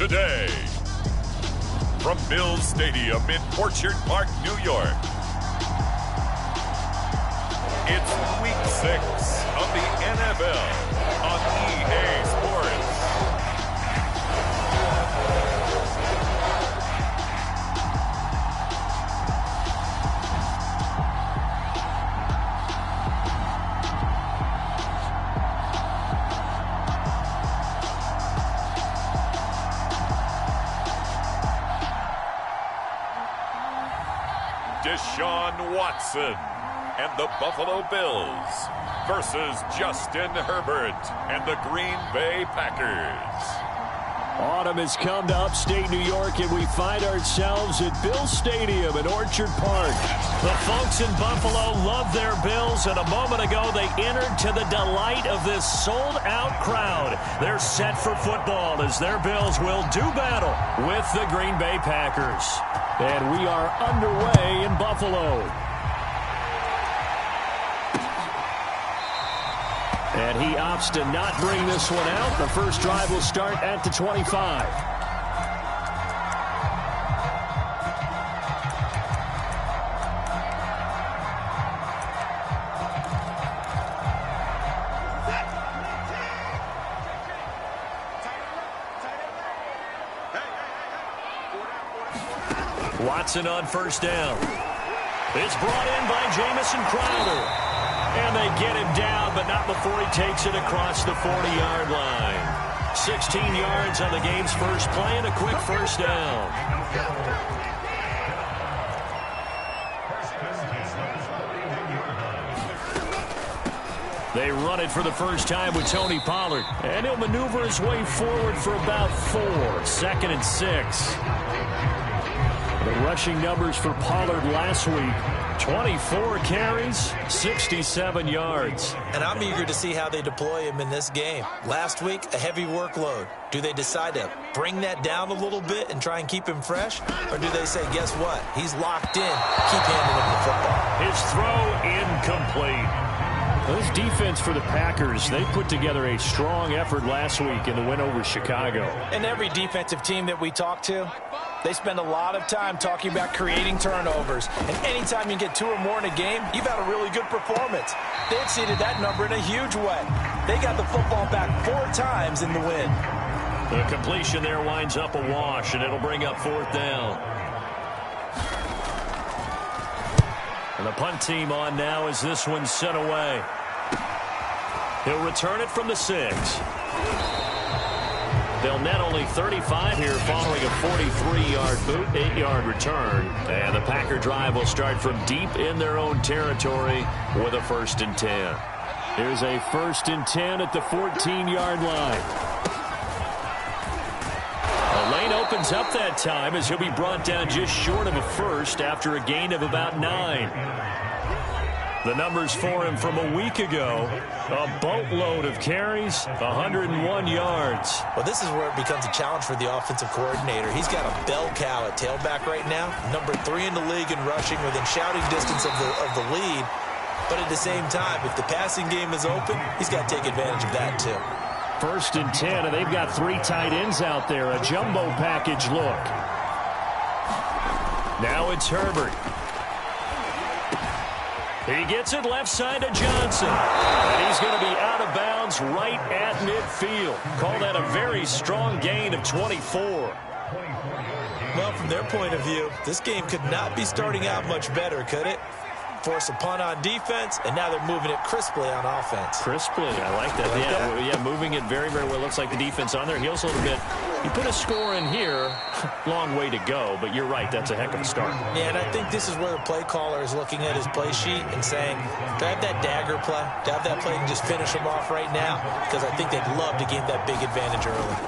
today. From Mills Stadium in Orchard Park, New York, it's Week 6 of the NFL on EA Sports. Deshaun Watson and the Buffalo Bills versus Justin Herbert and the Green Bay Packers. Autumn has come to upstate New York, and we find ourselves at Bills Stadium in Orchard Park. The folks in Buffalo love their Bills, and a moment ago they entered to the delight of this sold-out crowd. They're set for football as their Bills will do battle with the Green Bay Packers. And we are underway in Buffalo. And he opts to not bring this one out. The first drive will start at the 25. Watson on first down. It's brought in by Jamison Crowder. And they get him down, but not before he takes it across the 40-yard line. 16 yards on the game's first play and a quick first down. They run it for the first time with Tony Pollard. And he'll maneuver his way forward for about 4. 2nd and 6. The rushing numbers for Pollard last week. 24 carries, 67 yards. And I'm eager to see how they deploy him in this game. Last week, a heavy workload. Do they decide to bring that down a little bit and try and keep him fresh? Or do they say, guess what? He's locked in. Keep handing him the football. His throw incomplete. This defense for the Packers, they put together a strong effort last week in the win over Chicago. And every defensive team that we talk to, they spend a lot of time talking about creating turnovers. And anytime you get 2 or more in a game, you've had a really good performance. They exceeded that number in a huge way. They got the football back 4 times in the win. The completion there winds up a wash, and it'll bring up 4th down. And the punt team on now as this one's sent away. He'll return it from the 6. They'll net only 35 here following a 43-yard boot, 8-yard return. And the Packer drive will start from deep in their own territory with a 1st and 10. Here's a 1st and 10 at the 14-yard line. The lane opens up that time as he'll be brought down just short of a 1st after a gain of about 9. The numbers for him from a week ago, a boatload of carries, 101 yards. Well, this is where it becomes a challenge for the offensive coordinator. He's got a bell cow at tailback right now, number 3 in the league in rushing, within shouting distance of the lead. But at the same time, if the passing game is open, he's got to take advantage of that too. 1st and 10, and they've got 3 tight ends out there, a jumbo package look. Now it's Herbert. He gets it left side to Johnson. And he's going to be out of bounds right at midfield. Call that a very strong gain of 24. Well, from their point of view, this game could not be starting out much better, could it? Force a punt on defense, and now they're moving it crisply on offense. Crisply, I like that. Yeah, moving it very, very well. Looks like the defense on there heals a little bit. You put a score in here, long way to go, but you're right, that's a heck of a start. Yeah, and I think this is where the play caller is looking at his play sheet and saying, do I have that dagger play? Do I have that play and just finish them off right now? Because I think they'd love to gain that big advantage early.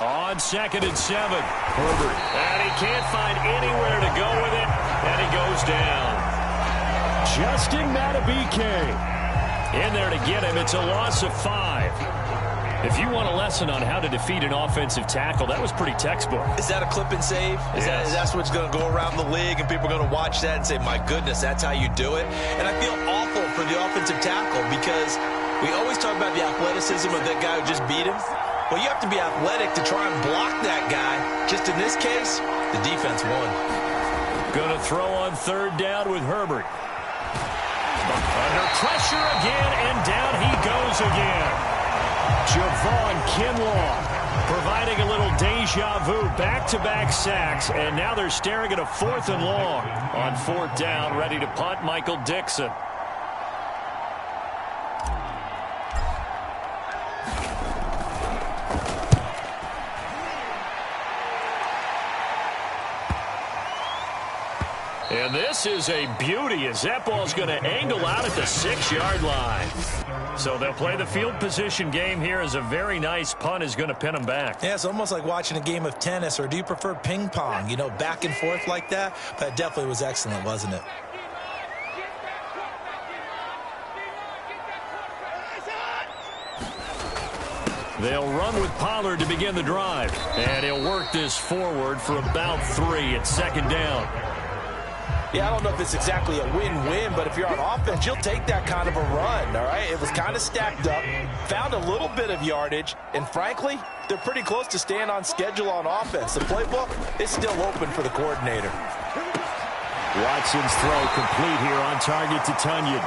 On 2nd and 7, Herbert. And he can't find anywhere to go with it, and he goes down. Justin EDMMadHatter81's in there to get him. It's a loss of 5. If you want a lesson on how to defeat an offensive tackle, that was pretty textbook. Is that a clip and save? That's what's going to go around the league, and people are going to watch that and say, my goodness, that's how you do it? And I feel awful for the offensive tackle because we always talk about the athleticism of that guy who just beat him. Well, you have to be athletic to try and block that guy. Just in this case, the defense won. Going to throw on third down with Herbert. Under pressure again, and down he goes again. Javon Kinlaw providing a little deja vu, back-to-back sacks, and now they're staring at a 4th and long. On 4th down, ready to punt, Michael Dixon. And this is a beauty as that ball's going to angle out at the 6-yard line. So they'll play the field position game here as a very nice punt is going to pin them back. Yeah, it's almost like watching a game of tennis, or do you prefer ping pong? You know, back and forth like that? But it definitely was excellent, wasn't it? They'll run with Pollard to begin the drive. And he'll work this forward for about 3 at 2nd down. Yeah, I don't know if it's exactly a win-win, but if you're on offense, you'll take that kind of a run, all right? It was kind of stacked up, found a little bit of yardage, and frankly, they're pretty close to staying on schedule on offense. The playbook is still open for the coordinator. Watson's throw complete here on target to Tunyon.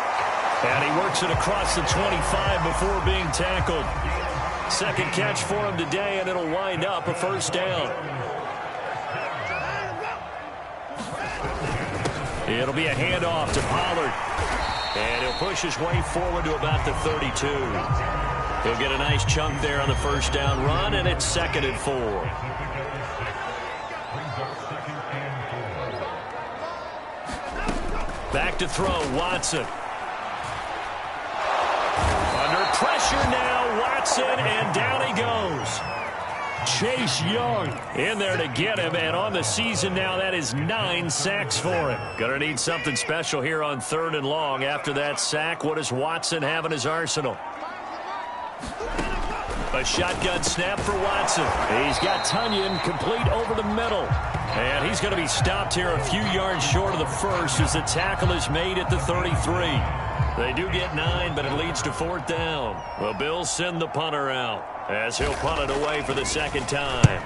And he works it across the 25 before being tackled. Second catch for him today, and it'll wind up a 1st down. It'll be a handoff to Pollard. And he'll push his way forward to about the 32. He'll get a nice chunk there on the 1st down run, and it's 2nd and 4. Back to throw, Watson. Under pressure now, Watson, and down he goes. Chase Young in there to get him, and on the season now, that is 9 sacks for him. Gonna need something special here on 3rd and long. After that sack, what does Watson have in his arsenal? A shotgun snap for Watson. He's got Tunyon complete over the middle. And he's going to be stopped here a few yards short of the 1st as the tackle is made at the 33. They do get 9, but it leads to 4th down. The Bills send the punter out as he'll punt it away for the 2nd time.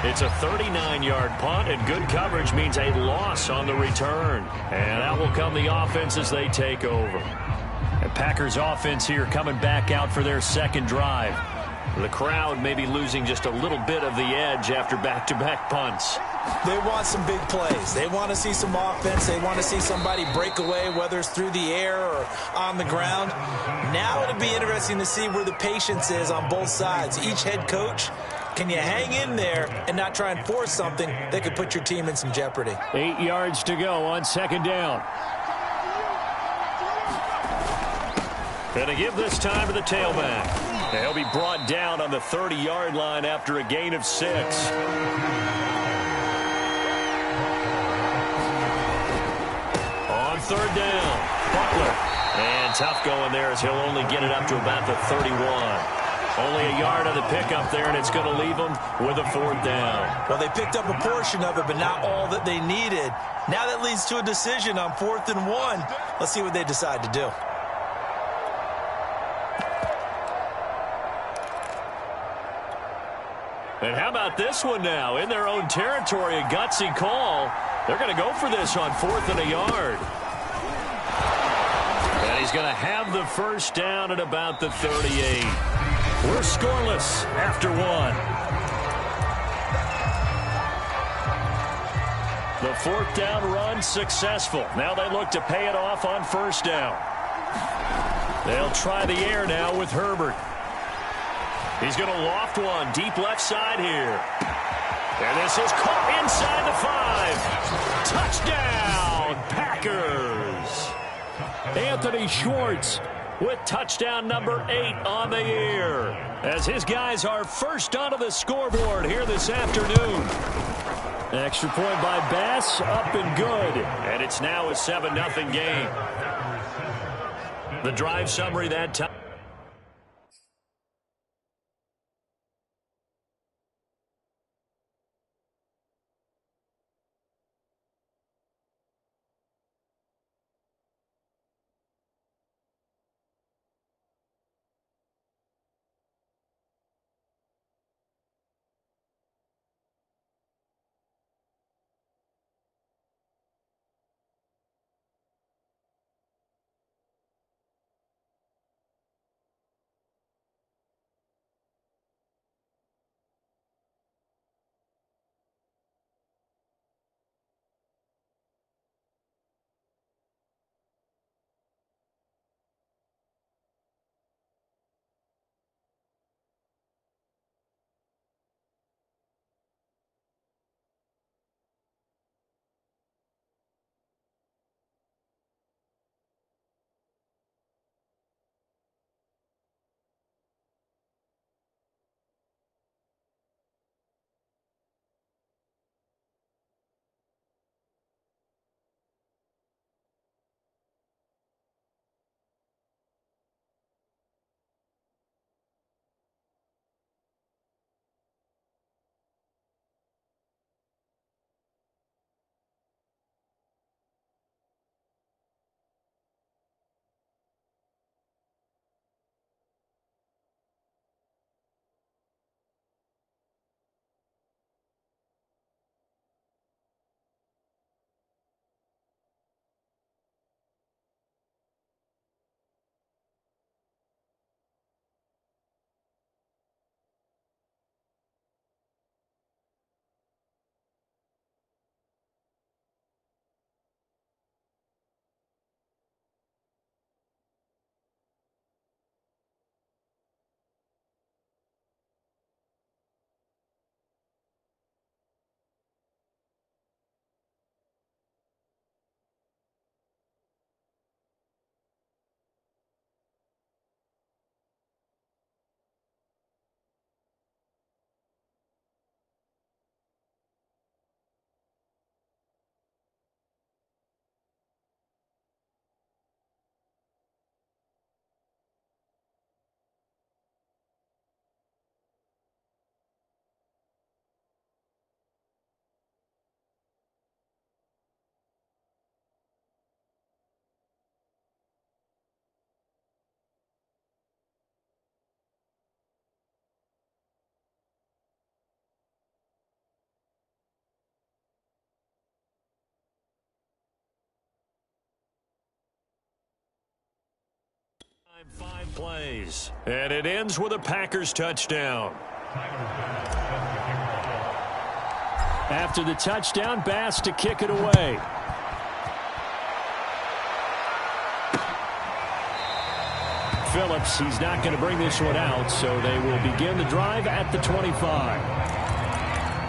It's a 39-yard punt, and good coverage means a loss on the return. And out will come the offense as they take over. The Packers offense here coming back out for their 2nd drive. The crowd may be losing just a little bit of the edge after back-to-back punts. They want some big plays. They want to see some offense. They want to see somebody break away, whether it's through the air or on the ground. Now it'll be interesting to see where the patience is on both sides. Each head coach, can you hang in there and not try and force something that could put your team in some jeopardy? 8 yards to go on 2nd down. And to give this time to the tailback. He'll be brought down on the 30-yard line after a gain of 6. On 3rd down, Butler. And tough going there as he'll only get it up to about the 31. Only a yard on the pickup there, and it's going to leave them with a 4th down. Well, they picked up a portion of it, but not all that they needed. Now that leads to a decision on 4th and 1. Let's see what they decide to do. And how about this one now? In their own territory, a gutsy call. They're going to go for this on 4th and a yard. And he's going to have the 1st down at about the 38. We're scoreless after 1. The 4th down run successful. Now they look to pay it off on 1st down. They'll try the air now with Herbert. He's going to loft one deep left side here. And this is caught inside the 5. Touchdown, Packers. Anthony Schwartz with touchdown number 8 on the year, as his guys are first onto the scoreboard here this afternoon. Extra point by Bass, up and good. And it's now a 7-0 game. The drive summary that time. plays, and it ends with a Packers touchdown. After the touchdown, Bass to kick it away. Phillips, he's not going to bring this one out, so they will begin the drive at the 25.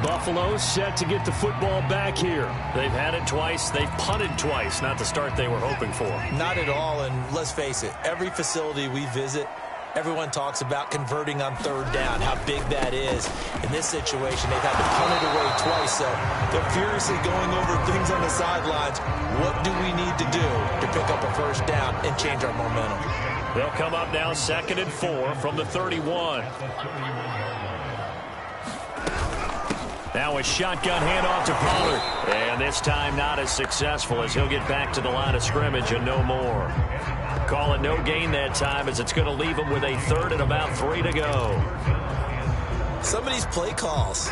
Buffalo set to get the football back here. They've had it twice. They've punted twice. Not the start they were hoping for. Not at all, and let's face it, every facility we visit, everyone talks about converting on third down, how big that is. In this situation, they've had to punt it away twice, so they're furiously going over things on the sidelines. What do we need to do to pick up a first down and change our momentum? They'll come up now 2nd and 4 from the 31. Now a shotgun handoff to Pollard. And this time not as successful as he'll get back to the line of scrimmage and no more. Call it no gain that time as it's going to leave him with a 3rd and about 3 to go. Some of these play calls,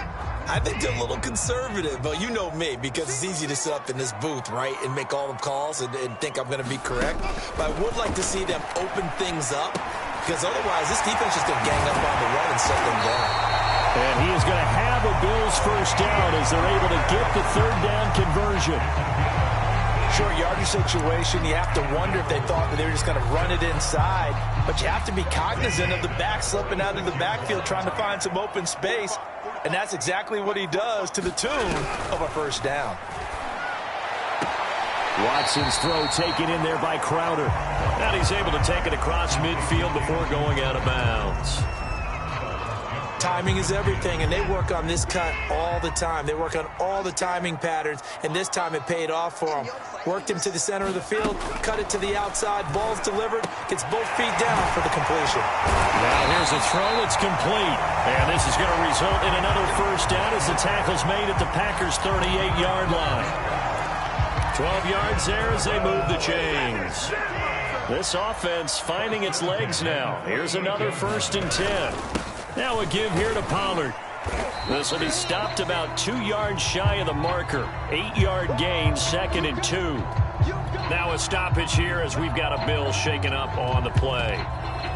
I think they're a little conservative, but you know me, because it's easy to sit up in this booth, right, and make all the calls and think I'm going to be correct. But I would like to see them open things up, because otherwise this defense is going to gang up on the run and set them down. And he is going to have a Bills first down as they're able to get the 3rd down conversion. Short yardage situation, you have to wonder if they thought that they were just going to run it inside. But you have to be cognizant of the back slipping out of the backfield trying to find some open space. And that's exactly what he does to the tune of a first down. Watson's throw taken in there by Crowder. And he's able to take it across midfield before going out of bounds. Timing is everything, and they work on this cut all the time. They work on all the timing patterns, and this time it paid off for them. Worked him to the center of the field, cut it to the outside, ball's delivered, gets both feet down for the completion. Now here's a throw that's complete, and this is going to result in another first down as the tackle's made at the Packers' 38-yard line. 12 yards there as they move the chains. This offense finding its legs now. Here's another 1st and 10. Now a give here to Pollard. This will be stopped about 2 yards shy of the marker. 8-yard gain, 2nd and 2. Now a stoppage here as we've got a Bill shaken up on the play.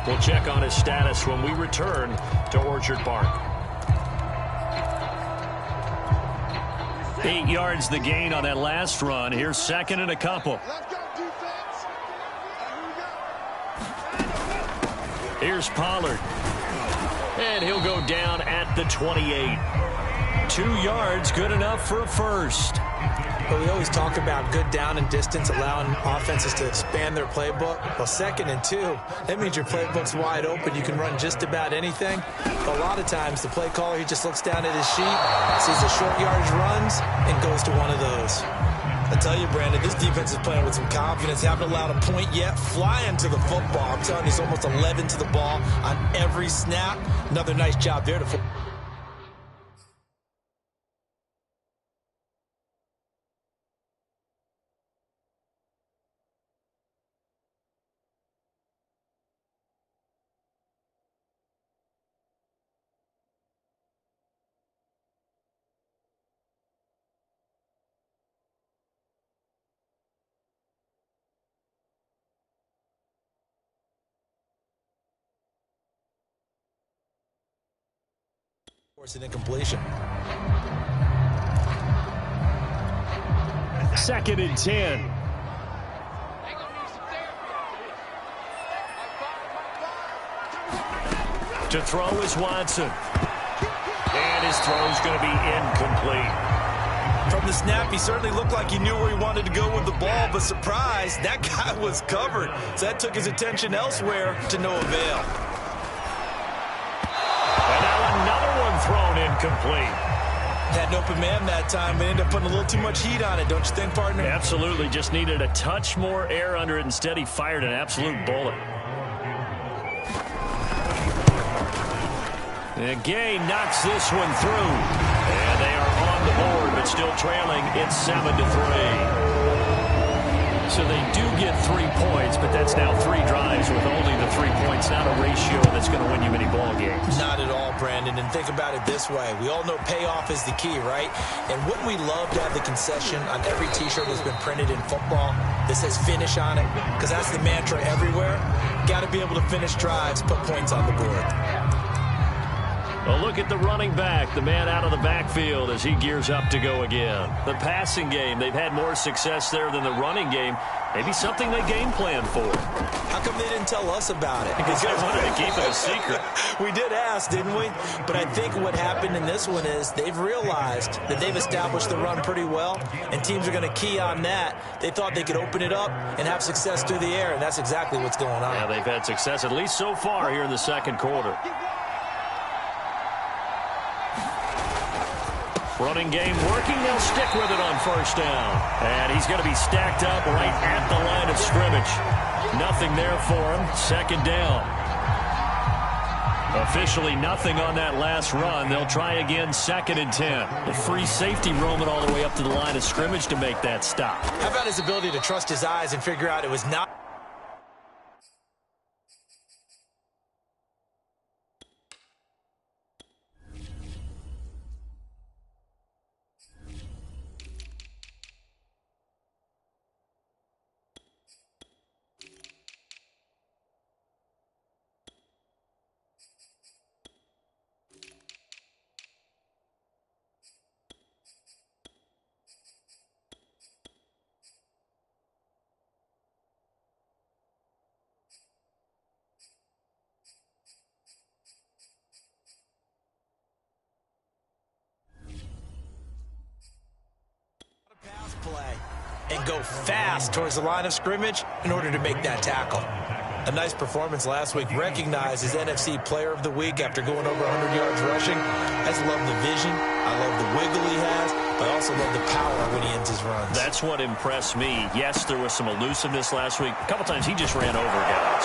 We'll check on his status when we return to Orchard Park. 8 yards the gain on that last run. Here's 2nd and a couple. Here's Pollard. And he'll go down at the 28. 2 yards, good enough for a first. But we always talk about good down and distance, allowing offenses to expand their playbook. Well, 2nd and 2, that means your playbook's wide open. You can run just about anything. But a lot of times, the play caller, he just looks down at his sheet, sees the short yardage runs, and goes to one of those. I tell you, Brandon, this defense is playing with some confidence. Haven't allowed a point yet. Flying to the football. I'm telling you, it's almost 11 to the ball on every snap. Another nice job there to force an incompletion. 2nd and 10. To throw is Watson. And his throw is going to be incomplete. From the snap, he certainly looked like he knew where he wanted to go with the ball, but surprise, that guy was covered. So that took his attention elsewhere to no avail. And now another one thrown incomplete. Had an open man that time, but ended up putting a little too much heat on it, don't you think, partner? Absolutely, just needed a touch more air under it. Instead, he fired an absolute bullet. And Gay knocks this one through. And they are on the board, but still trailing. It's 7-3. So they do get 3 points, but that's now 3 drives with only the 3 points, not a ratio that's going to win you many ball games. Not at all, Brandon. And think about it this way. We all know payoff is the key, right? And wouldn't we love to have the concession on every T-shirt that's been printed in football that says finish on it? Because that's the mantra everywhere. Got to be able to finish drives, put points on the board. Well, look at the running back, the man out of the backfield as he gears up to go again. The passing game, they've had more success there than the running game. Maybe something they game planned for. How come they didn't tell us about it? Because they wanted to keep it a secret. We did ask, didn't we? But I think what happened in this one is they've realized that they've established the run pretty well, and teams are going to key on that. They thought they could open it up and have success through the air, and that's exactly what's going on. Yeah, they've had success, at least so far, here in the second quarter. Running game working. They'll stick with it on first down. And he's going to be stacked up right at the line of scrimmage. Nothing there for him. Second down. Officially nothing on that last run. They'll try again, 2nd and 10. The free safety roaming all the way up to the line of scrimmage to make that stop. How about his ability to trust his eyes and figure out it was not... play and go fast towards the line of scrimmage in order to make that tackle. A nice performance last week, recognized as NFC Player of the Week after going over 100 yards rushing. I just love the vision. I love the wiggle he has, but I also love the power when he ends his runs. That's what impressed me. Yes, there was some elusiveness last week. A couple times he just ran over guys.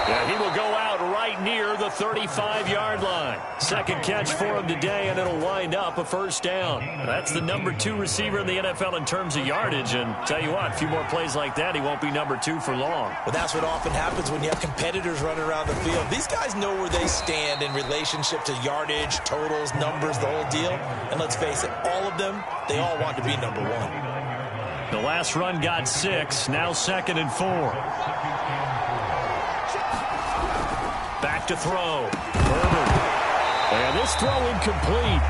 Yeah, he will go out right near the 35-yard line. Second catch for him today, and it'll wind up a first down. That's the number 2 receiver in the NFL in terms of yardage, and tell you what, a few more plays like that, he won't be number 2 for long. Well, that's what often happens when you have competitors running around the field. These guys know where they stand in relationship to yardage, totals, numbers, the whole deal. And let's face it, all of them, they all want to be number 1. The last run got 6, now 2nd and 4. Back to throw. Herbert. And this throw incomplete.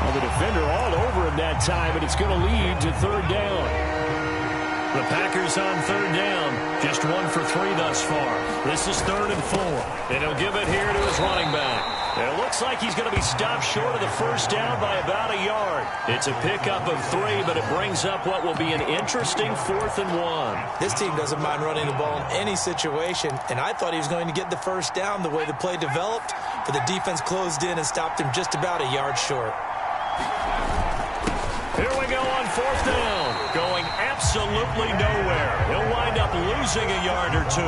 Well, the defender all over him that time, and it's going to lead to 3rd down. The Packers on 3rd down. Just 1 for 3 thus far. This is 3rd and 4. And he'll give it here to his running back. It looks like he's going to be stopped short of the first down by about a yard. It's a pickup of 3, but it brings up what will be an interesting 4th and 1. This team doesn't mind running the ball in any situation, and I thought he was going to get the first down the way the play developed, but the defense closed in and stopped him just about a yard short. Here we go on 4th down. Going absolutely nowhere. He'll wind up losing a yard or 2.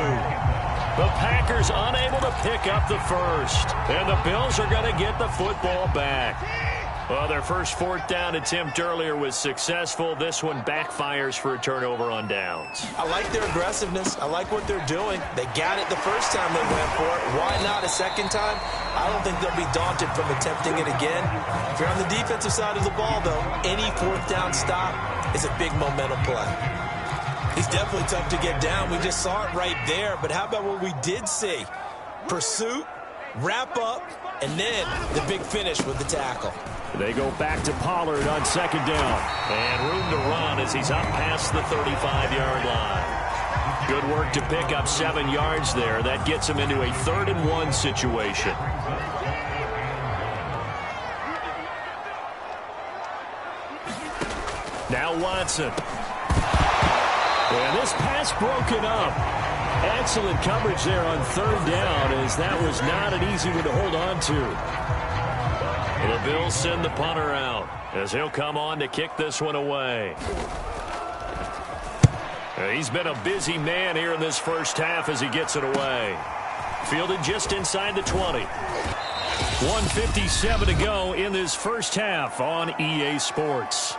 The Packers unable to pick up the first. And the Bills are going to get the football back. Well, their first 4th down attempt earlier was successful. This one backfires for a turnover on downs. I like their aggressiveness. I like what they're doing. They got it the first time they went for it. Why not a second time? I don't think they'll be daunted from attempting it again. If you're on the defensive side of the ball, though, any 4th down stop is a big momentum play. He's definitely tough to get down. We just saw it right there. But how about what we did see? Pursuit, wrap up, and then the big finish with the tackle. They go back to Pollard on 2nd down. And room to run as he's up past the 35-yard line. Good work to pick up 7 yards there. That gets him into a 3rd and 1 situation. Now Watson. And this pass broken up. Excellent coverage there on 3rd down, as that was not an easy one to hold on to. The Bills send the punter out as he'll come on to kick this one away. He's been a busy man here in this first half as he gets it away. Fielded just inside the 20. 1:57 to go in this first half on EA Sports.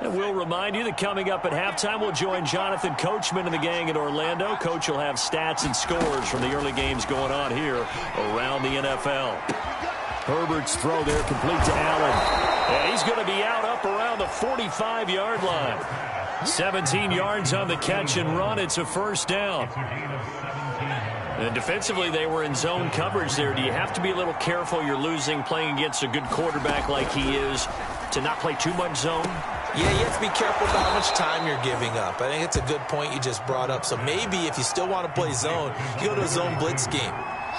And we'll remind you that coming up at halftime, we'll join Jonathan Coachman and the gang in Orlando. Coach will have stats and scores from the early games going on here around the NFL. Herbert's throw there complete to Allen. And he's going to be out up around the 45-yard line. 17 yards on the catch and run. It's a first down. And defensively, they were in zone coverage there. Do you have to be a little careful? You're losing playing against a good quarterback like he is to not play too much zone? Yeah, you have to be careful about how much time you're giving up. I think it's a good point you just brought up. So maybe if you still want to play zone, you go to a zone blitz scheme.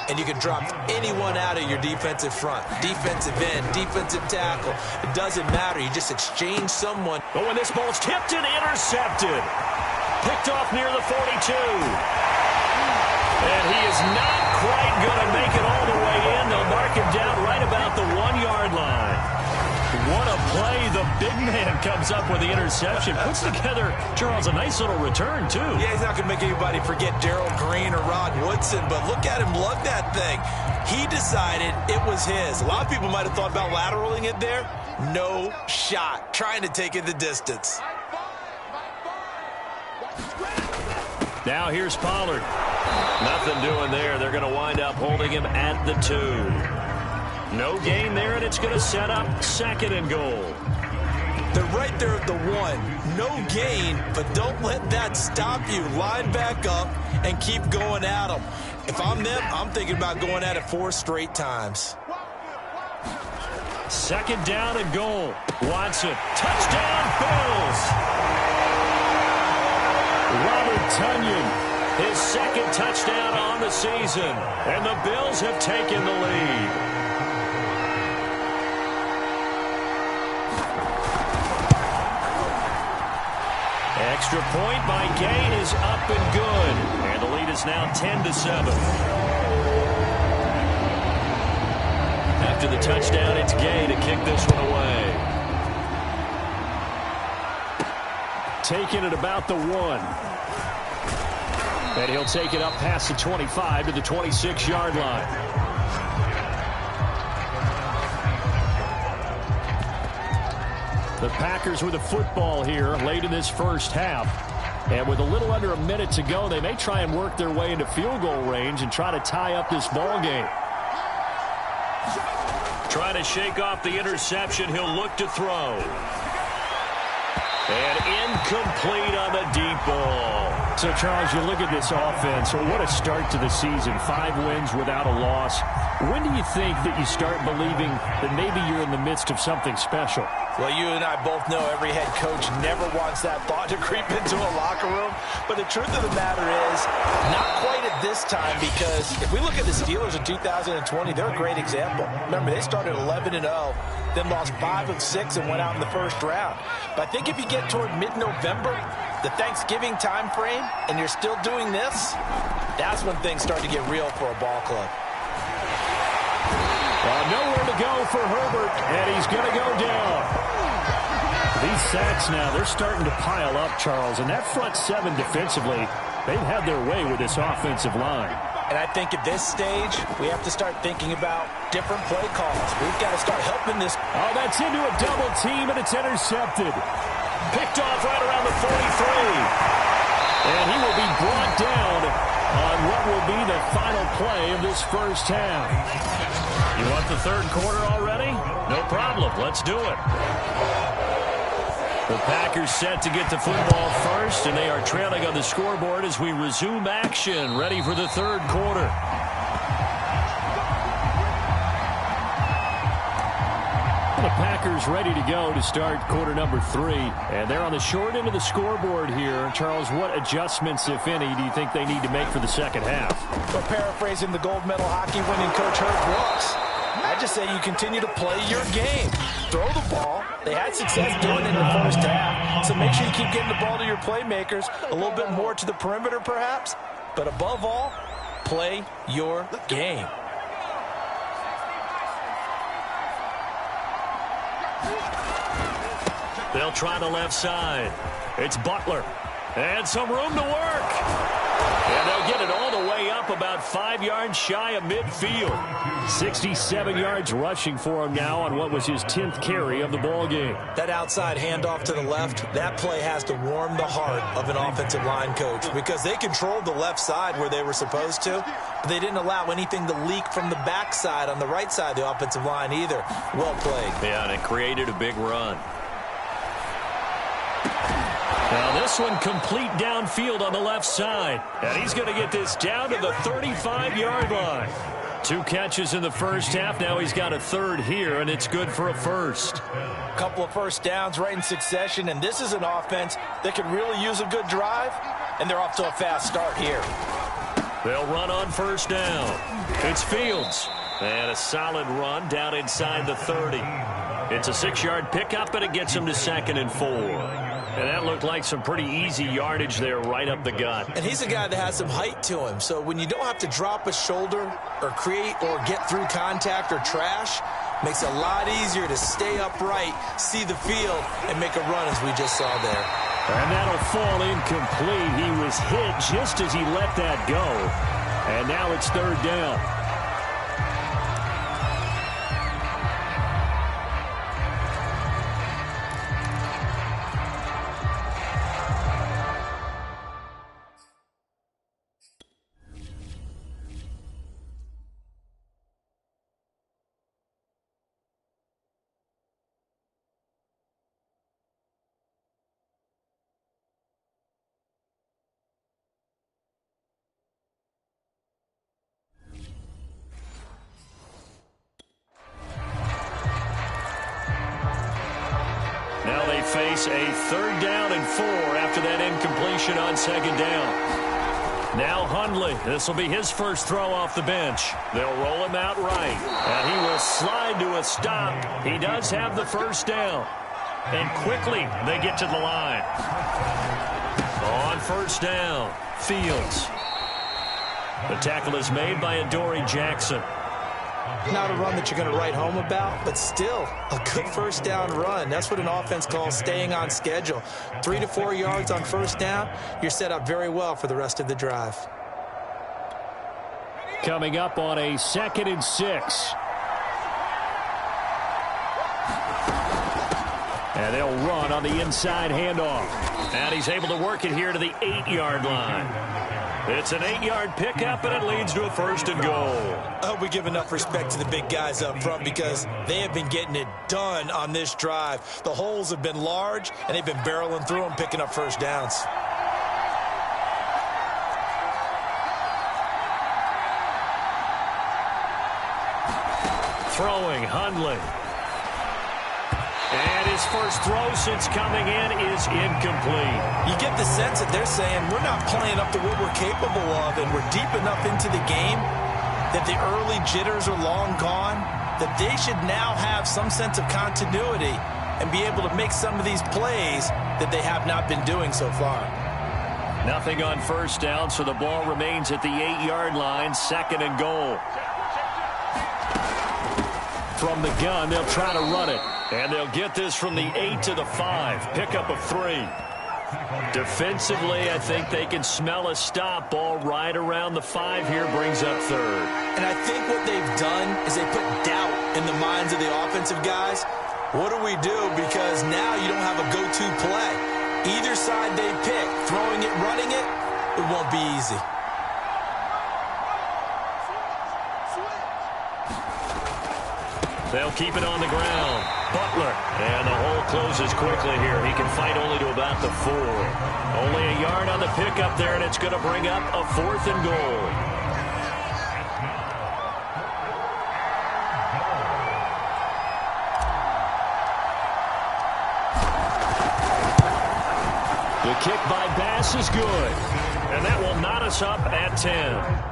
And you can drop anyone out of your defensive front. Defensive end, defensive tackle. It doesn't matter. You just exchange someone. Oh, and this ball's tipped and intercepted. Picked off near the 42. And he is not quite going to make it all the way in. They'll mark him down right about the 1-yard line. What a play. The big man comes up with the interception. Puts together, Charles, a nice little return, too. Yeah, he's not going to make anybody forget Darryl Green or Rod Woodson, but look at him lug that thing. He decided it was his. A lot of people might have thought about lateraling it there. No shot. Trying to take it the distance. Now here's Pollard. Nothing doing there. They're going to wind up holding him at the 2. No gain there, and it's going to set up second and goal. They're right there at the 1. No gain, but don't let that stop you. Line back up and keep going at them. If I'm them, I'm thinking about going at it 4 straight times. Second down and goal. Watson. Touchdown, Bills. Robert Tonyan, his second touchdown on the season. And the Bills have taken the lead. Extra point by Gain is up and good. And the lead is now 10-7. After the touchdown, it's Gay to kick this one away. Taking it about the 1. And he'll take it up past the 25 to the 26-yard line. The Packers with a football here late in this first half. And with a little under a minute to go, they may try and work their way into field goal range and try to tie up this ball game. Trying to shake off the interception. He'll look to throw. And incomplete on the deep ball. So, Charles, you look at this offense. What a start to the season. 5 wins without a loss. When do you think that you start believing that maybe you're in the midst of something special? Well, you and I both know every head coach never wants that thought to creep into a locker room. But the truth of the matter is, not quite at this time, because if we look at the Steelers in 2020, they're a great example. Remember, they started 11-0, then lost 5 of 6 and went out in the first round. But I think if you get toward mid-November, the Thanksgiving time frame, and you're still doing this, that's when things start to get real for a ball club. Nowhere to go for Herbert, and he's going to go down. These sacks now, they're starting to pile up, Charles, and that front 7 defensively, they've had their way with this offensive line. And I think at this stage, we have to start thinking about different play calls. We've got to start helping this. Oh, that's into a double team, and it's intercepted. Picked off right around the 43. And he will be brought down on what will be the final play of this first half. You want the third quarter already? No problem. Let's do it. The Packers set to get the football first, and they are trailing on the scoreboard as we resume action, ready for the third quarter. The Packers ready to go to start quarter number 3. And they're on the short end of the scoreboard here. Charles, what adjustments, if any, do you think they need to make for the second half? Well, paraphrasing the gold medal hockey winning coach Herb Brooks, I just say you continue to play your game. Throw the ball. They had success doing it in the first half. So make sure you keep getting the ball to your playmakers, a little bit more to the perimeter perhaps. But above all, play your game. They'll try the left side. It's Butler. And some room to work. And they'll get it all the way up about 5 yards shy of midfield. 67 yards rushing for him now on what was his 10th carry of the ball game. That outside handoff to the left, that play has to warm the heart of an offensive line coach because they controlled the left side where they were supposed to, but they didn't allow anything to leak from the backside on the right side of the offensive line either. Well played. Yeah, and it created a big run. Now this one complete downfield on the left side. And he's going to get this down to the 35-yard line. 2 catches in the first half. Now he's got a third here, and it's good for a first. A couple of first downs right in succession, and this is an offense that could really use a good drive, and they're off to a fast start here. They'll run on first down. It's Fields. And a solid run down inside the 30. It's a 6-yard pickup, and it gets him to 2nd and 4. And that looked like some pretty easy yardage there right up the gut. And he's a guy that has some height to him. So when you don't have to drop a shoulder or create or get through contact or trash, makes it a lot easier to stay upright, see the field, and make a run as we just saw there. And that'll fall incomplete. He was hit just as he let that go. And now it's 3rd down. Now they face a 3rd down and 4 after that incompletion on 2nd down. Now Hundley. This will be his first throw off the bench. They'll roll him out right. And he will slide to a stop. He does have the first down. And quickly they get to the line. On first down, Fields. The tackle is made by Adoree Jackson. Not a run that you're going to write home about, but still a good first down run. That's what an offense calls staying on schedule. 3 to 4 yards on first down, you're set up very well for the rest of the drive. Coming up on a 2nd and 6. And they'll run on the inside handoff. And he's able to work it here to the 8-yard line. It's an 8-yard pickup, and it leads to a 1st and goal. I hope we give enough respect to the big guys up front because they have been getting it done on this drive. The holes have been large, and they've been barreling through them, picking up first downs. Throwing, Hundley. And his first throw since coming in is incomplete. You get the sense that they're saying we're not playing up to what we're capable of, and we're deep enough into the game that the early jitters are long gone, that they should now have some sense of continuity and be able to make some of these plays that they have not been doing so far. Nothing on first down, so the ball remains at the 8-yard line, 2nd and goal. From the gun, they'll try to run it. And they'll get this from the 8 to the 5. Pickup of 3. Defensively, I think they can smell a stop. Ball right around the 5 here, brings up 3rd. And I think what they've done is they put doubt in the minds of the offensive guys. What do we do? Because now you don't have a go-to play. Either side they pick, throwing it, running it, it won't be easy. They'll keep it on the ground. Butler. And the hole closes quickly here. He can fight only to about the 4. Only a yard on the pickup there, and it's going to bring up a 4th and goal. The kick by Bass is good. And that will knot us up at 10.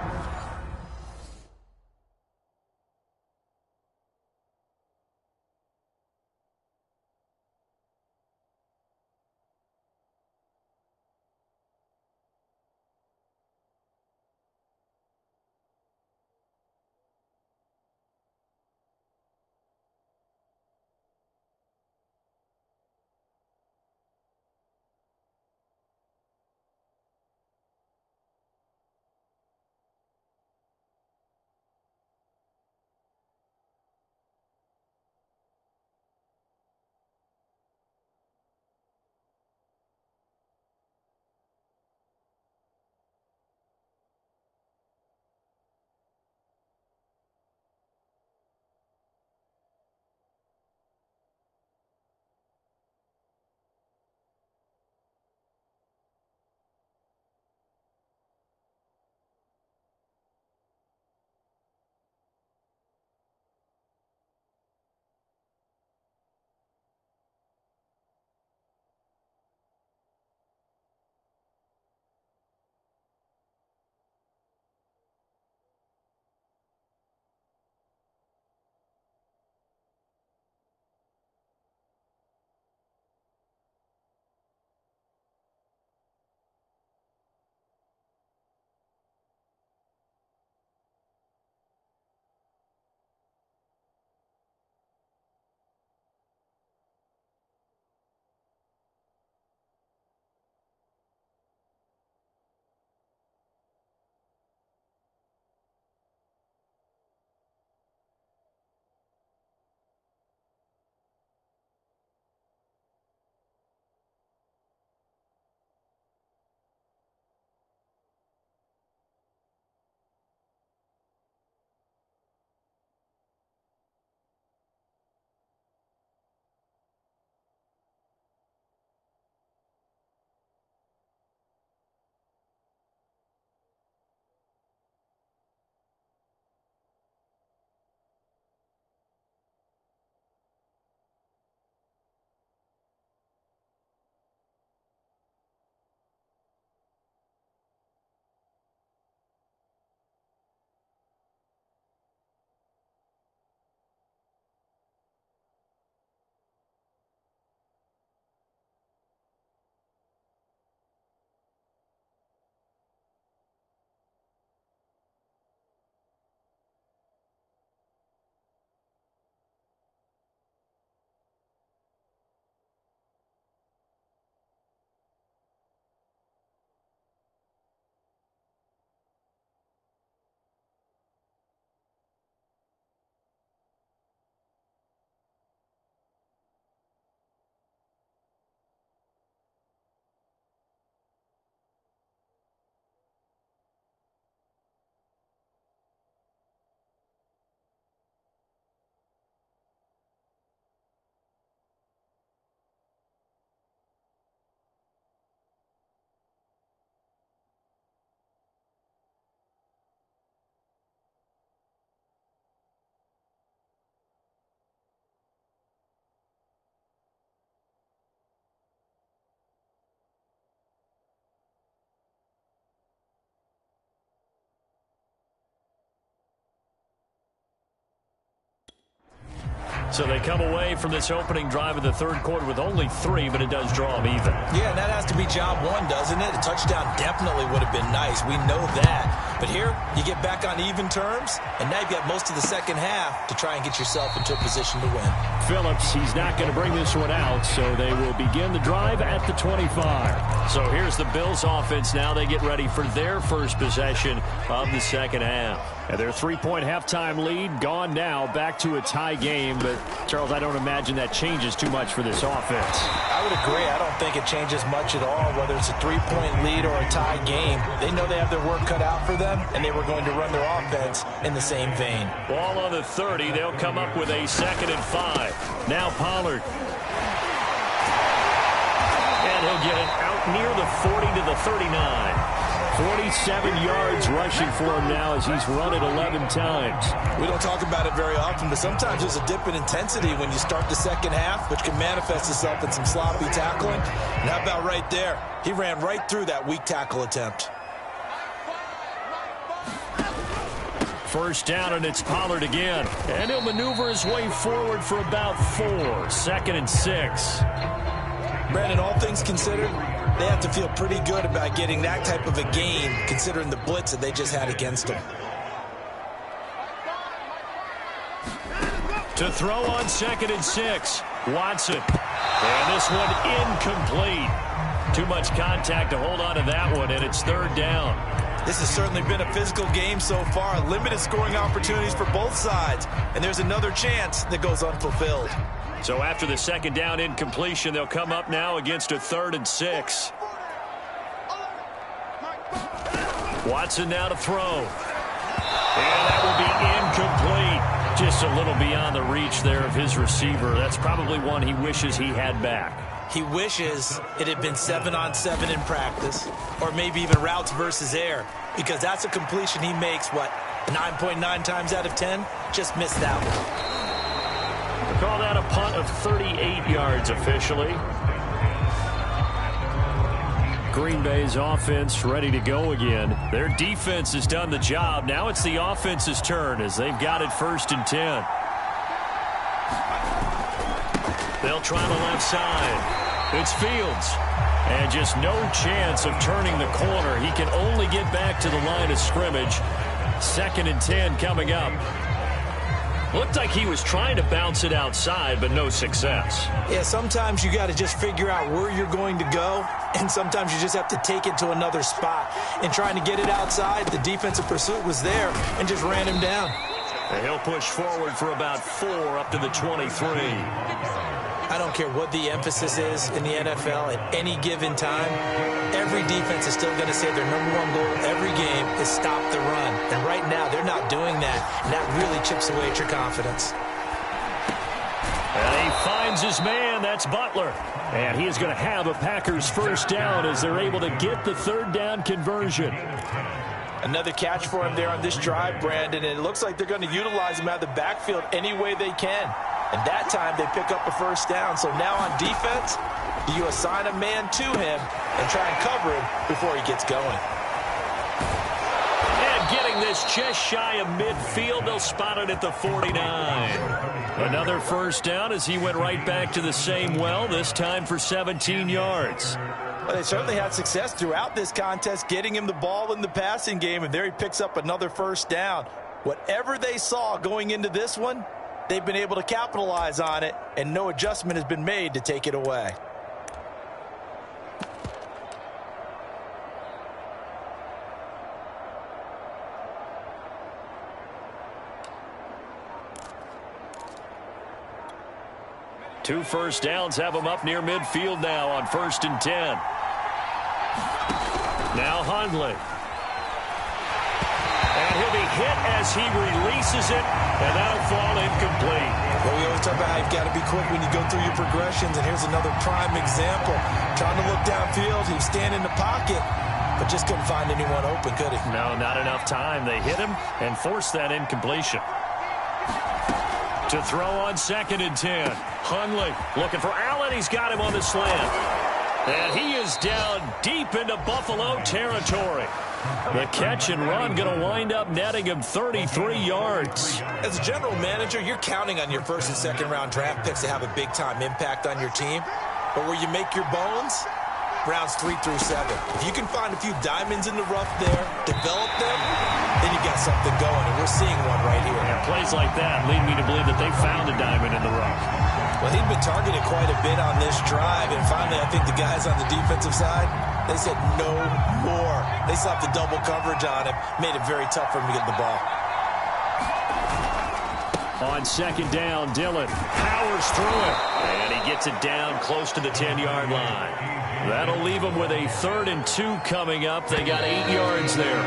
So they come away from this opening drive of the third quarter with only 3, but it does draw them even. Yeah, and that has to be job one, doesn't it? A touchdown definitely would have been nice. We know that. But here, you get back on even terms, and now you've got most of the second half to try and get yourself into a position to win. Phillips, he's not going to bring this one out, so they will begin the drive at the 25. So here's the Bills offense now. They get ready for their first possession of the second half. And their 3-point halftime lead gone now, back to a tie game. But, Charles, I don't imagine that changes too much for this offense. I would agree. I don't think it changes much at all, whether it's a 3-point lead or a tie game. They know they have their work cut out for them, and they were going to run their offense in the same vein. Ball on the 30. They'll come up with a 2nd and 5. Now Pollard. And he'll get it out near the 40 to the 39. 47 yards rushing for him now as he's run it 11 times. We don't talk about it very often, but sometimes there's a dip in intensity when you start the second half, which can manifest itself in some sloppy tackling. And how about right there? He ran right through that weak tackle attempt. First down, and it's Pollard again. And he'll maneuver his way forward for about 4. 2nd and 6. Brandon, all things considered, they have to feel pretty good about getting that type of a gain, considering the blitz that they just had against them. To throw on 2nd and 6. Watson. And this one incomplete. Too much contact to hold on to that one, and it's 3rd down. This has certainly been a physical game so far. Limited scoring opportunities for both sides. And there's another chance that goes unfulfilled. So after the 2nd down incompletion, they'll come up now against a 3rd and 6. Watson now to throw. And that will be incomplete. Just a little beyond the reach there of his receiver. That's probably one he wishes he had back. He wishes it had been 7-on-7 in practice, or maybe even routes versus air, because that's a completion he makes, 9.9 times out of 10? Just missed that one. We'll call that a punt of 38 yards officially. Green Bay's offense ready to go again. Their defense has done the job. Now it's the offense's turn as they've got it 1st and 10. They'll try the left side. It's Fields. And just no chance of turning the corner. He can only get back to the line of scrimmage. 2nd and 10 coming up. Looked like he was trying to bounce it outside, but no success. Yeah, sometimes you got to just figure out where you're going to go, and sometimes you just have to take it to another spot. And trying to get it outside, the defensive pursuit was there and just ran him down. And he'll push forward for about 4 up to the 23. I don't care what the emphasis is in the NFL at any given time. Every defense is still going to say their #1 goal every game is stop the run. And right now, they're not doing that, and that really chips away at your confidence. And he finds his man. That's Butler. And he is going to have a Packers 1st down as they're able to get the 3rd down conversion. Another catch for him there on this drive, Brandon, and it looks like they're going to utilize him out of the backfield any way they can. And that time they pick up a 1st down. So now on defense, do you assign a man to him and try and cover him before he gets going? And getting this just shy of midfield, they'll spot it at the 49. Another 1st down as he went right back to the same well, this time for 17 yards. Well, they certainly had success throughout this contest, getting him the ball in the passing game, and there he picks up another 1st down. Whatever they saw going into this one, they've been able to capitalize on it, and no adjustment has been made to take it away. Two 1st downs have him up near midfield now on 1st and 10. Now Hundley. And he'll be hit as he releases it, and that'll fall incomplete. Well, we always talk about how you've got to be quick when you go through your progressions, and here's another prime example. Trying to look downfield, he was standing in the pocket, but just couldn't find anyone open, could he? No, not enough time. They hit him and forced that incompletion. To throw on 2nd and 10. Hundley looking for Allen. He's got him on the slant. And he is down deep into Buffalo territory. The catch and run going to wind up netting him 33 yards. As a general manager, you're counting on your first and second round draft picks to have a big-time impact on your team. But where you make your bones, rounds 3 through 7. If you can find a few diamonds in the rough there, develop them, then you got something going, and we're seeing one right here. Yeah, plays like that lead me to believe that they found a diamond in the rough. Well, he'd been targeted quite a bit on this drive, and finally I think the guys on the defensive side, they said no more. They slapped the double coverage on him, made it very tough for him to get the ball. On second down, Dillon powers through it, and he gets it down close to the 10-yard line. That'll leave them with a 3rd and 2 coming up. They got 8 yards there.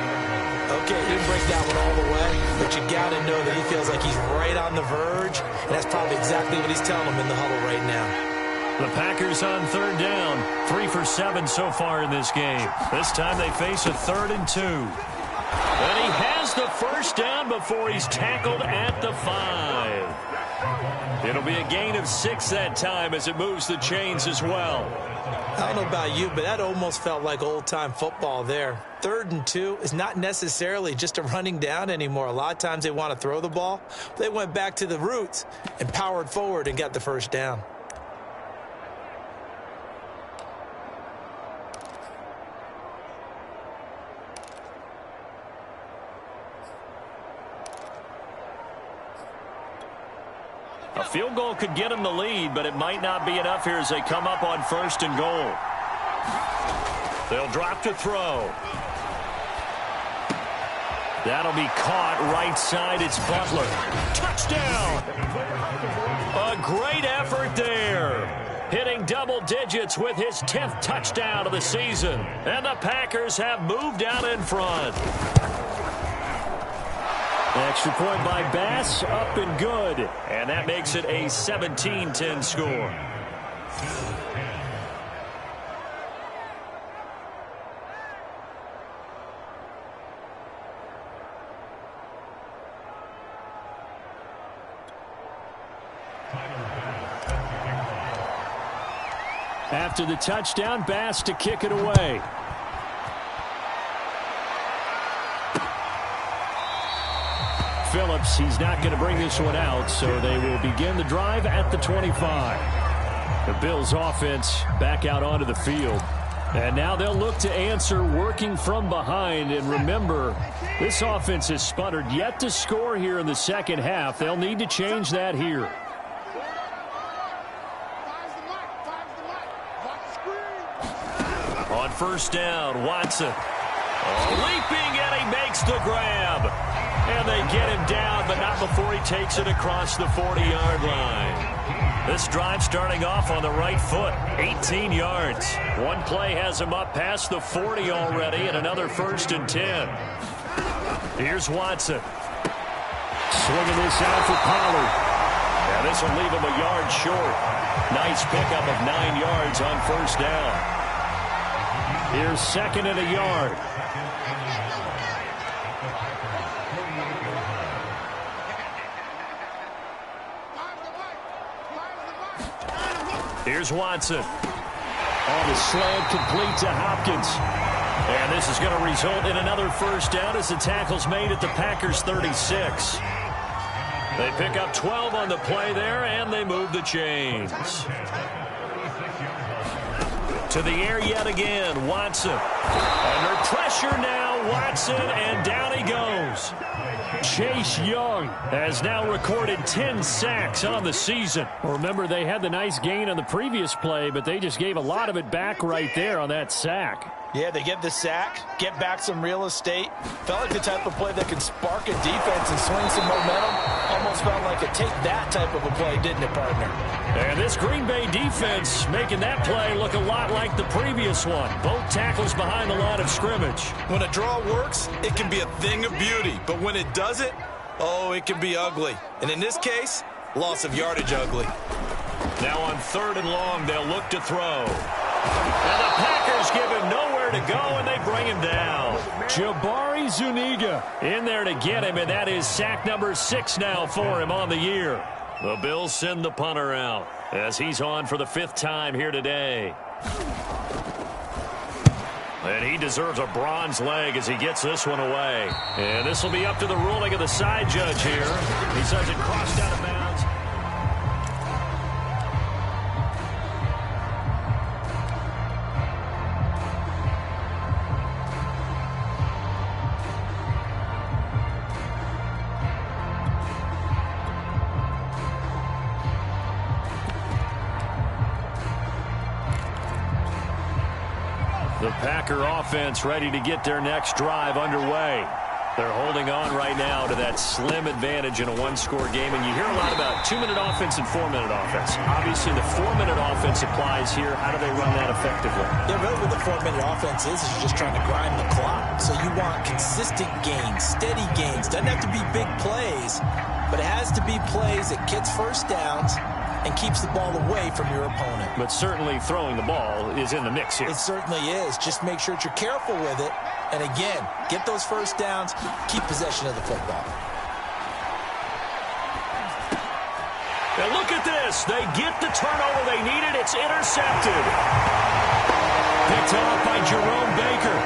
Okay, he didn't break that one all the way, but you got to know that he feels like he's right on the verge, and that's probably exactly what he's telling him in the huddle right now. The Packers on 3rd down, 3 for 7 so far in this game. This time they face a 3rd and 2. And he has the first down before he's tackled at the 5. It'll be a gain of 6 that time as it moves the chains as well. I don't know about you, but that almost felt like old-time football there. 3rd and 2 is not necessarily just a running down anymore. A lot of times they want to throw the ball. They went back to the roots and powered forward and got the first down. A field goal could get him the lead, but it might not be enough here as they come up on 1st and goal. They'll drop to throw. That'll be caught right side. It's Butler. Touchdown! A great effort there. Hitting double digits with his 10th touchdown of the season. And the Packers have moved out in front. Extra point by Bass, up and good. And that makes it a 17-10 score. After the touchdown, Bass to kick it away. Phillips, he's not going to bring this one out, so they will begin the drive at the 25. The Bills offense back out onto the field. And now they'll look to answer working from behind. And remember, this offense has sputtered yet to score here in the second half. They'll need to change that here. On 1st down, Watson. Leaping, and he makes the grab. And they get him down, but not before he takes it across the 40-yard line. This drive starting off on the right foot, 18 yards. One play has him up past the 40 already, and another 1st and 10. Here's Watson. Swinging this out for Pollard. And this will leave him a yard short. Nice pickup of 9 yards on 1st down. Here's 2nd and a yard. Here's Watson. On the slant, complete to Hopkins. And this is going to result in another 1st down as the tackle's made at the Packers' 36. They pick up 12 on the play there, and they move the chains. To the air yet again, Watson. Under pressure now, Watson, and down he goes. Chase Young has now recorded 10 sacks on the season. Remember, they had the nice gain on the previous play, but they just gave a lot of it back right there on that sack. Yeah, they get the sack, get back some real estate. Felt like the type of play that can spark a defense and swing some momentum. Almost felt like a take that type of a play, didn't it, partner? And this Green Bay defense making that play look a lot like the previous one. Both tackles behind the line of scrimmage. When a draw works, it can be a thing of beauty. But when it doesn't, oh, it can be ugly. And in this case, loss of yardage ugly. Now on 3rd and long, they'll look to throw. And the Packers give him nowhere to go, and they bring him down. Jabari Zuniga in there to get him, and that is sack number 6 now for him on the year. The Bills send the punter out as he's on for the 5th time here today. And he deserves a bronze leg as he gets this one away. And this will be up to the ruling of the side judge here. He says it crossed out of bounds. The Packer offense ready to get their next drive underway. They're holding on right now to that slim advantage in a one-score game. And you hear a lot about 2-minute offense and 4-minute offense. Obviously, the 4-minute offense applies here. How do they run that effectively? Yeah, really what the 4-minute offense is you're just trying to grind the clock. So you want consistent gains, steady gains. Doesn't have to be big plays, but it has to be plays that gets first downs and keeps the ball away from your opponent. But certainly throwing the ball is in the mix here. It certainly is. Just make sure that you're careful with it. And again, get those first downs, keep possession of the football. And look at this. They get the turnover they needed. It's intercepted. Picked off by Jerome Baker.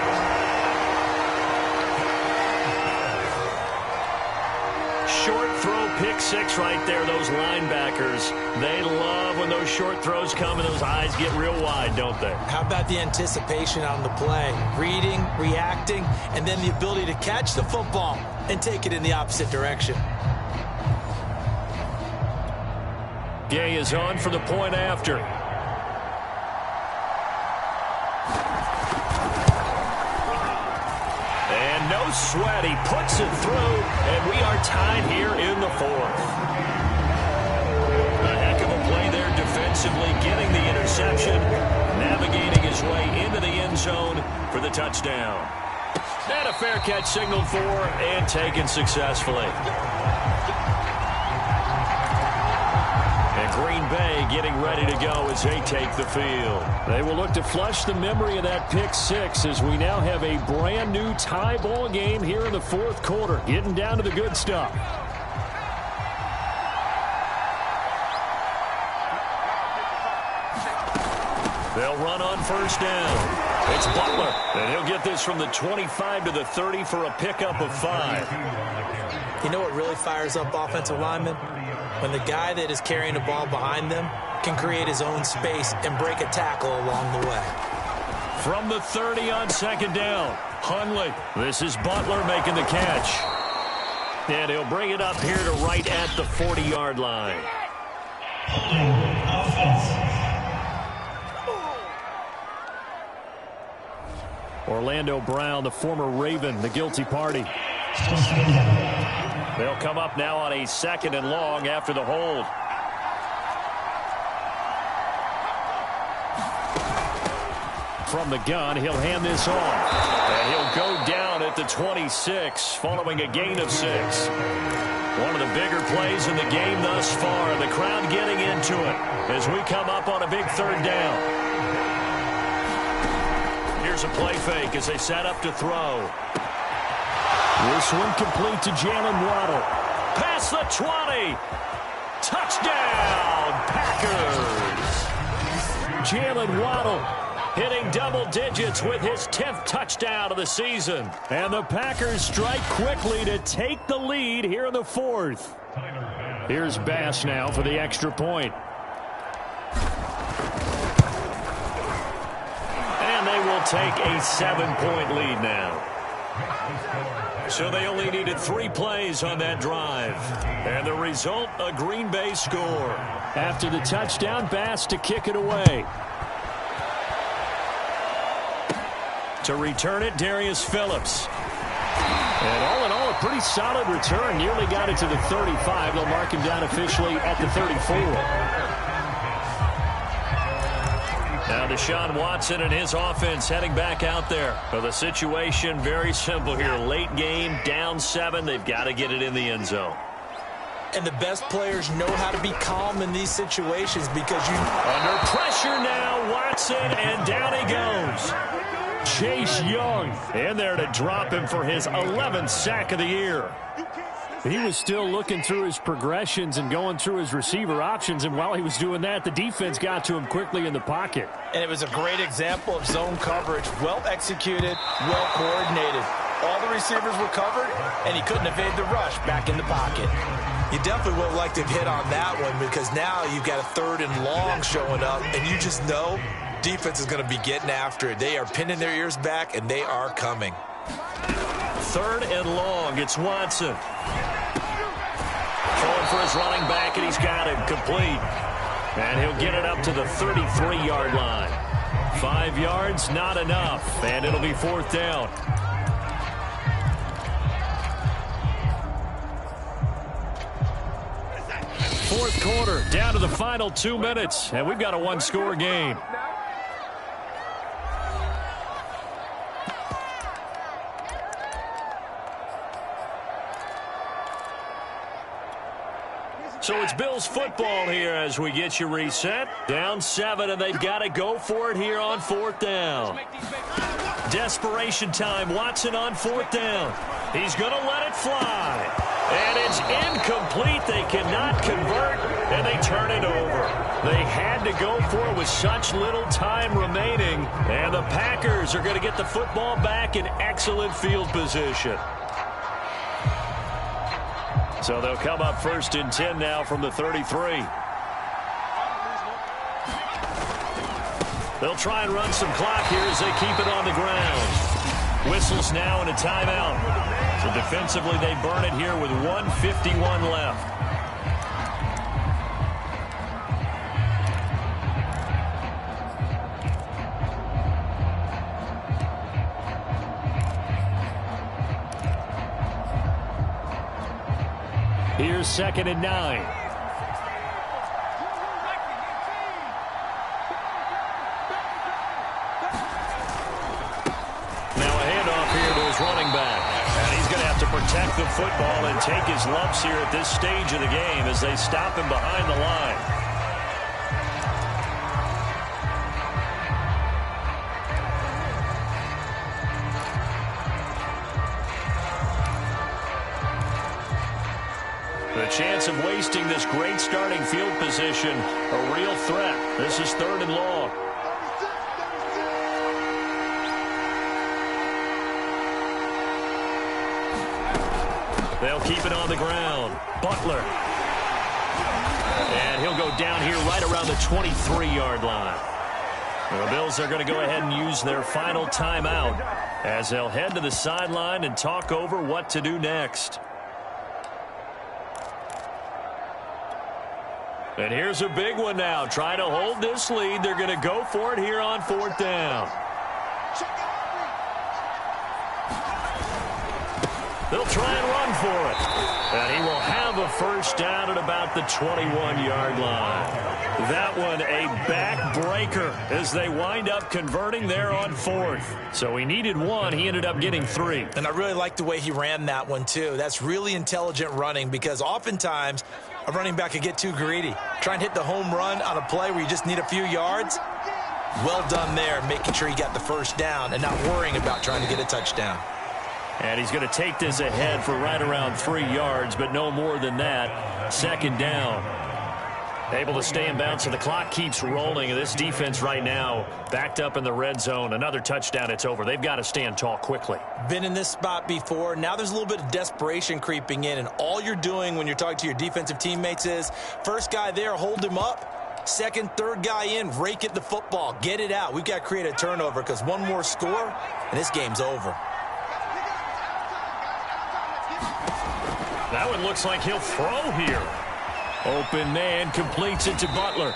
Short throw, pick six right there. Those linebackers, they love when those short throws come and those eyes get real wide, don't they? How about the anticipation on the play? Reading, reacting, and then the ability to catch the football and take it in the opposite direction. Gay is on for the point after. And no sweat. He puts it through, and we are tied here in the fourth. A heck of a play there defensively, getting the interception, navigating his way into the end zone for the touchdown. And a fair catch signaled for and taken successfully. Green Bay getting ready to go as they take the field. They will look to flush the memory of that pick six as we now have a brand new tie ball game here in the fourth quarter. Getting down to the good stuff. They'll run on first down. It's Butler, and he'll get this from the 25 to the 30 for a pickup of 5. You know what really fires up offensive linemen? When the guy that is carrying the ball behind them can create his own space and break a tackle along the way. From the 30 on second down, Hundley. This is Butler making the catch. And he'll bring it up here to right at the 40-yard line. Orlando Brown, the former Raven, the guilty party. They'll come up now on a second and long after the hold. From the gun, he'll hand this off. And he'll go down at the 26 following a gain of 6. One of the bigger plays in the game thus far. The crowd getting into it as we come up on a big third down. Here's a play fake as they set up to throw. This one complete to Jalen Waddle. Past the 20. Touchdown, Packers. Jalen Waddle hitting double digits with his 10th touchdown of the season. And the Packers strike quickly to take the lead here in the fourth. Here's Bass now for the extra point. And they will take a 7-point lead now. So they only needed 3 plays on that drive. And the result, a Green Bay score. After the touchdown, Bass to kick it away. To return it, Darius Phillips. And all in all, a pretty solid return. Nearly got it to the 35. They'll mark him down officially at the 34. Now Deshaun Watson and his offense heading back out there. Well, the situation very simple here. Late game, down 7. They've got to get it in the end zone. And the best players know how to be calm in these situations because you... Under pressure now, Watson, and down he goes. Chase Young in there to drop him for his 11th sack of the year. He was still looking through his progressions and going through his receiver options, and while he was doing that, the defense got to him quickly in the pocket. And it was a great example of zone coverage, well executed, well coordinated. All the receivers were covered, and he couldn't evade the rush back in the pocket. You definitely would have liked to have hit on that one, because now you've got a 3rd and long showing up, and you just know defense is going to be getting after it. They are pinning their ears back, and they are coming. 3rd and long. It's Watson. Throwing for his running back, and he's got it complete. And he'll get it up to the 33-yard line. 5 yards, not enough, and it'll be 4th down. Fourth quarter, down to the final 2 minutes, and we've got a 1-score game. So it's Bills football here as we get you reset. Down 7, and they've got to go for it here on 4th down. Desperation time. Watson on 4th down. He's going to let it fly. And it's incomplete. They cannot convert, and they turn it over. They had to go for it with such little time remaining, and the Packers are going to get the football back in excellent field position. So they'll come up 1st and 10 now from the 33. They'll try and run some clock here as they keep it on the ground. Whistles now and a timeout. So defensively, they burn it here with 1:51 left. Here's 2nd and 9. Running back, and he's going to have to protect the football and take his lumps here at this stage of the game as they stop him behind the line. The chance of wasting this great starting field position, a real threat. This is 3rd and long. They'll keep it on the ground. Butler. And he'll go down here right around the 23-yard line. The Bills are going to go ahead and use their final timeout as they'll head to the sideline and talk over what to do next. And here's a big one now. Trying to hold this lead. They're going to go for it here on 4th down. They'll try and run for it. And he will have a 1st down at about the 21-yard line. That one a backbreaker as they wind up converting there on 4th. So he needed 1. He ended up getting 3. And I really like the way he ran that one, too. That's really intelligent running, because oftentimes a running back could get too greedy. Try and hit the home run on a play where you just need a few yards. Well done there, making sure he got the 1st down and not worrying about trying to get a touchdown. And he's going to take this ahead for right around 3 yards, but no more than that. 2nd down. Able to stay in bounds, so the clock keeps rolling. And this defense right now backed up in the red zone. Another touchdown, it's over. They've got to stand tall quickly. Been in this spot before. Now there's a little bit of desperation creeping in, and all you're doing when you're talking to your defensive teammates is, first guy there, hold him up. 2nd, 3rd guy in, rake at the football. Get it out. We've got to create a turnover, because one more score, and this game's over. That one looks like he'll throw here. Open man completes it to Butler.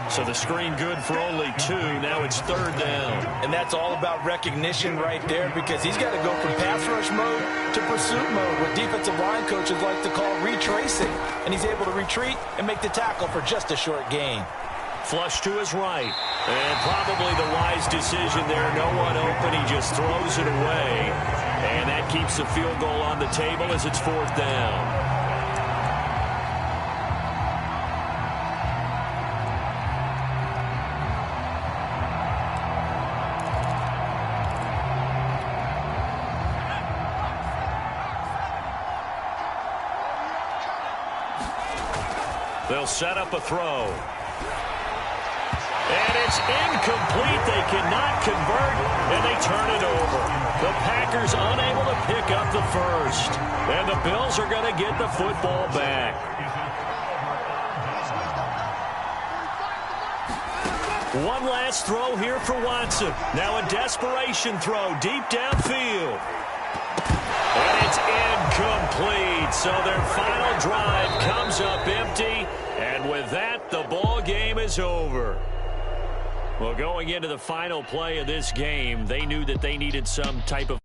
So the screen good for only 2. Now it's 3rd down. And that's all about recognition right there, because he's got to go from pass rush mode to pursuit mode, what defensive line coaches like to call retracing. And he's able to retreat and make the tackle for just a short gain. Flush to his right. And probably the wise decision there. No one open. He just throws it away. And that keeps the field goal on the table as it's 4th down. They'll set up a throw. And it's incomplete. They cannot convert, and they turn it over. The Packers unable to pick up the first. And the Bills are going to get the football back. One last throw here for Watson. Now a desperation throw deep downfield. And it's incomplete. So their final drive comes up empty. And with that, the ball game is over. Well, going into the final play of this game, they knew that they needed some type of